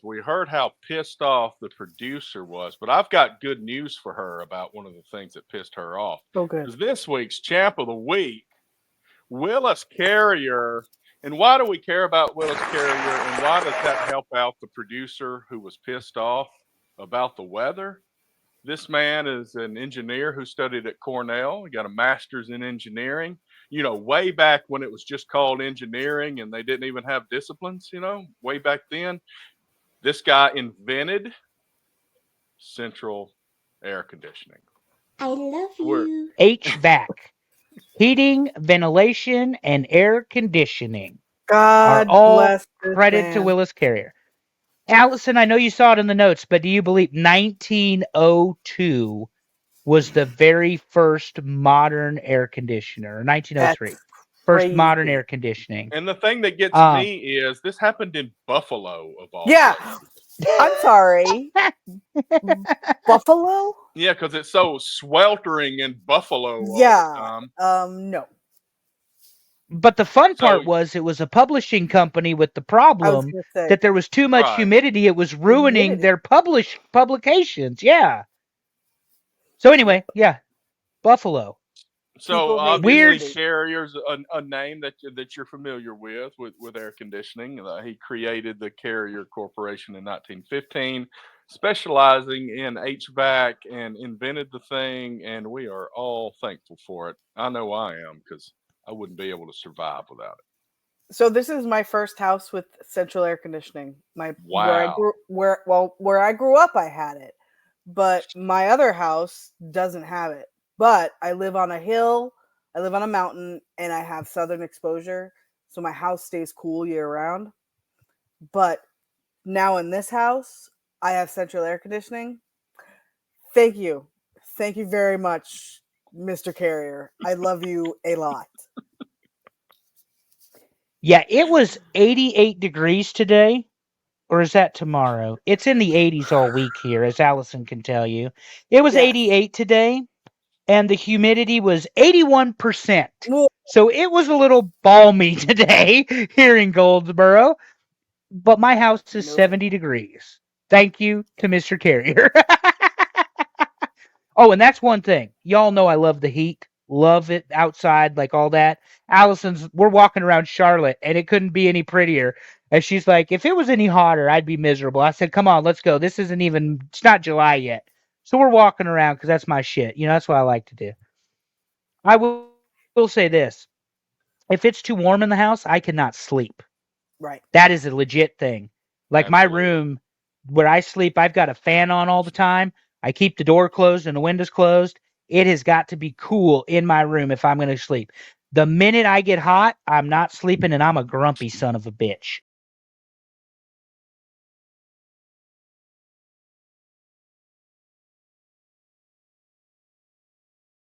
we heard how pissed off the producer was, but I've got good news for her about one of the things that pissed her off. Oh, good. Because this week's champ of the week, Willis Carrier. And why do we care about Willis Carrier? And why does that help out the producer who was pissed off about the weather? This man is an engineer who studied at Cornell. He got a master's in engineering. Way back when it was just called engineering and they didn't even have disciplines, way back then. This guy invented central air conditioning. I love you. HVAC. Heating, ventilation, and air conditioning God are all bless this credit to man. Willis Carrier. Allison, I know you saw it in the notes, but do you believe 1902 was the very first modern air conditioner? Or 1903. That's First crazy. modern air conditioning. And the thing that gets me is this happened in Buffalo, of all Yeah. places. I'm sorry. Buffalo? Yeah, because it's so sweltering in Buffalo all Yeah. the time. No. But the fun part So- was it was a publishing company with the I was problem gonna say. that there was too much Right. humidity. It was ruining Humidity. their publications. Yeah. So anyway, yeah, Buffalo. So People may obviously, Weird- Carrier's a name that you're familiar with air conditioning. He created the Carrier Corporation in 1915, specializing in HVAC, and invented the thing. And we are all thankful for it. I know I am, because I wouldn't be able to survive without it. So this is my first house with central air conditioning. Wow. Where I grew up, I had it, but my other house doesn't have it. But I live on a hill, I live on a mountain, and I have southern exposure, so my house stays cool year round. But now in this house, I have central air conditioning. Thank you very much, Mr. Carrier. I love you a lot. Yeah, it was 88 degrees today. Or is that tomorrow? It's in the 80s all week here, as Allison can tell you. It was Yes. 88 today, and the humidity was 81%. Well, So it was a little balmy today here in Goldsboro. But my house is Nope. 70 degrees. Thank you to Mr. Carrier. Oh, and that's one thing. Y'all know I love the heat. Love it outside, like all that. We're walking around Charlotte, and it couldn't be any prettier. And she's like, if it was any hotter, I'd be miserable. I said, come on, let's go. It's not July yet. So we're walking around because that's my shit. That's what I like to do. I will say this. If it's too warm in the house, I cannot sleep. right. That is a legit thing. Like my Absolutely. room where I sleep, I've got a fan on all the time. I keep the door closed and the windows closed. It has got to be cool in my room if I'm going to sleep. The minute I get hot, I'm not sleeping, and I'm a grumpy son of a bitch.